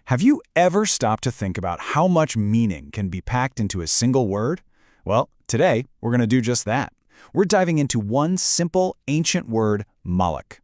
Have you ever stopped to think about how much meaning can be packed into a single word? Well, today we're going to do just that. We're diving into one simple ancient word, Malik.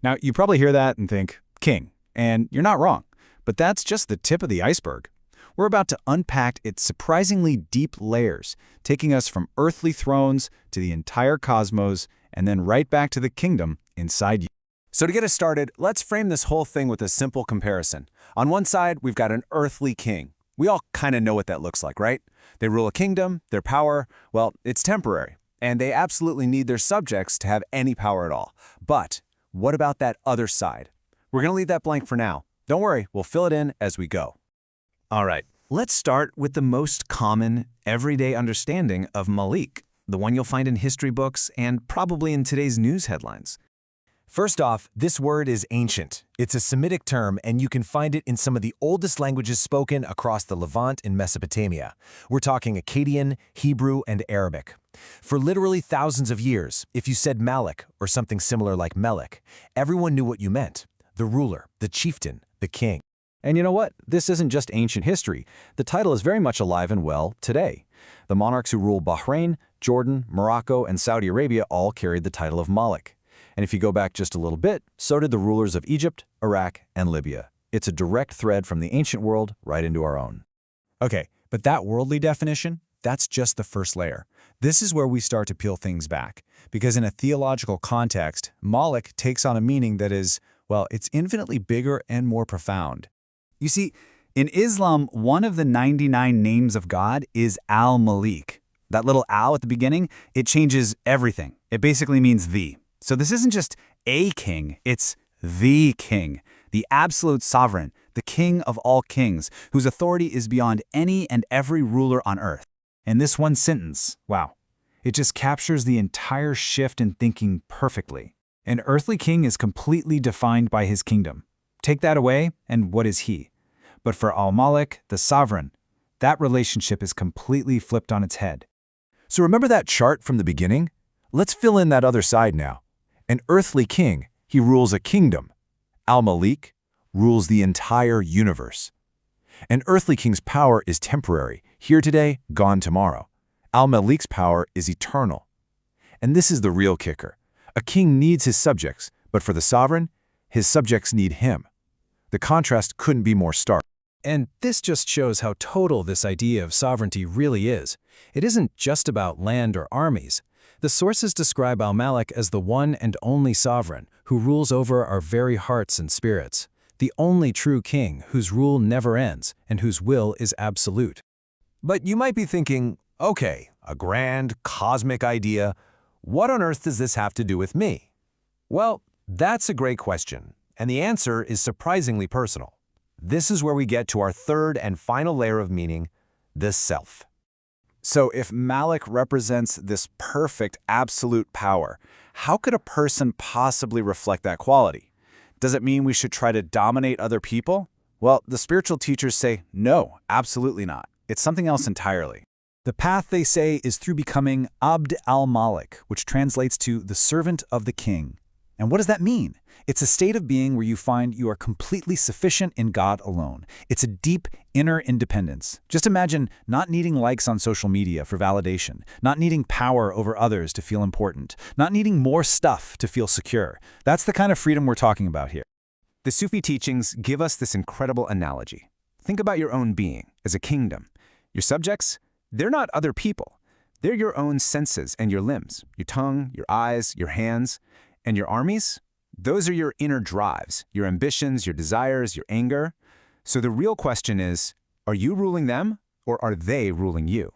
Now, you probably hear that and think, king, and you're not wrong, but that's just the tip of the iceberg. We're about to unpack its surprisingly deep layers, taking us from earthly thrones to the entire cosmos, and then right back to the kingdom inside you. So to get us started, let's frame this whole thing with a simple comparison. On one side, we've got an earthly king. We all kind of know what that looks like, right? They rule a kingdom, their power, well, it's temporary, and they absolutely need their subjects to have any power at all. But what about that other side? We're going to leave that blank for now. Don't worry, we'll fill it in as we go. All right, let's start with the most common, everyday understanding of Malik, the one you'll find in history books and probably in today's news headlines. First off, this word is ancient. It's a Semitic term, and you can find it in some of the oldest languages spoken across the Levant and Mesopotamia. We're talking Akkadian, Hebrew, and Arabic. For literally thousands of years, if you said Malik or something similar like Melik, everyone knew what you meant: the ruler, the chieftain, the king. And you know what? This isn't just ancient history. The title is very much alive and well today. The monarchs who rule Bahrain, Jordan, Morocco, and Saudi Arabia all carried the title of Malik. And if you go back just a little bit, so did the rulers of Egypt, Iraq, and Libya. It's a direct thread from the ancient world right into our own. Okay, but that worldly definition, that's just the first layer. This is where we start to peel things back, because in a theological context, Malik takes on a meaning that is, well, it's infinitely bigger and more profound. You see, in Islam, one of the 99 names of God is Al-Malik. That little al at the beginning, it changes everything. It basically means the. So this isn't just a king, it's the king, the absolute sovereign, the king of all kings, whose authority is beyond any and every ruler on earth. And this one sentence, wow, it just captures the entire shift in thinking perfectly. An earthly king is completely defined by his kingdom. Take that away, and what is he? But for Al-Malik, the sovereign, that relationship is completely flipped on its head. So remember that chart from the beginning? Let's fill in that other side now. An earthly king, he rules a kingdom. Al-Malik rules the entire universe. An earthly king's power is temporary, here today, gone tomorrow. Al-Malik's power is eternal. And this is the real kicker. A king needs his subjects, but for the sovereign, his subjects need him. The contrast couldn't be more stark. And this just shows how total this idea of sovereignty really is. It isn't just about land or armies. The sources describe Al-Malik as the one and only sovereign who rules over our very hearts and spirits, the only true king whose rule never ends and whose will is absolute. But you might be thinking, okay, a grand, cosmic idea. What on earth does this have to do with me? Well, that's a great question, and the answer is surprisingly personal. This is where we get to our third and final layer of meaning, the self. So if Malik represents this perfect, absolute power, how could a person possibly reflect that quality? Does it mean we should try to dominate other people? Well, the spiritual teachers say, no, absolutely not. It's something else entirely. The path, they say, is through becoming Abd al-Malik, which translates to the servant of the king. And what does that mean? It's a state of being where you find you are completely sufficient in God alone. It's a deep inner independence. Just imagine not needing likes on social media for validation, not needing power over others to feel important, not needing more stuff to feel secure. That's the kind of freedom we're talking about here. The Sufi teachings give us this incredible analogy. Think about your own being as a kingdom. Your subjects, they're not other people. They're your own senses and your limbs, your tongue, your eyes, your hands. And your armies? Those are your inner drives, your ambitions, your desires, your anger. So the real question is, are you ruling them or are they ruling you?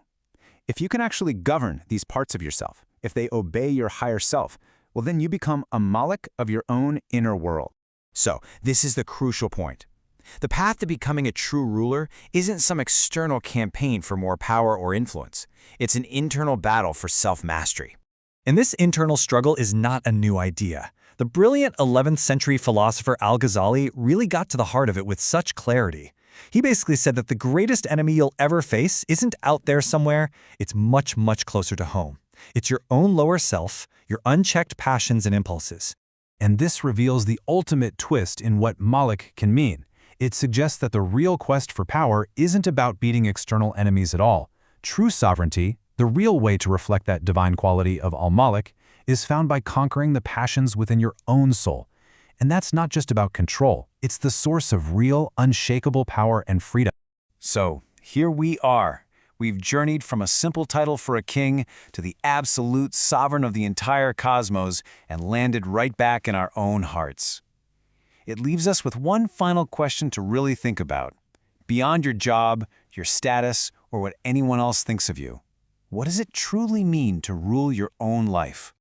If you can actually govern these parts of yourself, if they obey your higher self, well then you become a Malik of your own inner world. So this is the crucial point. The path to becoming a true ruler isn't some external campaign for more power or influence. It's an internal battle for self-mastery. And this internal struggle is not a new idea. The brilliant 11th century philosopher Al-Ghazali really got to the heart of it with such clarity. He basically said that the greatest enemy you'll ever face isn't out there somewhere, it's much, much closer to home. It's your own lower self, your unchecked passions and impulses. And this reveals the ultimate twist in what Malik can mean. It suggests that the real quest for power isn't about beating external enemies at all. True sovereignty, the real way to reflect that divine quality of Al-Malik, is found by conquering the passions within your own soul. And that's not just about control, it's the source of real, unshakable power and freedom. So, here we are. We've journeyed from a simple title for a king to the absolute sovereign of the entire cosmos and landed right back in our own hearts. It leaves us with one final question to really think about. Beyond your job, your status, or what anyone else thinks of you, what does it truly mean to rule your own life?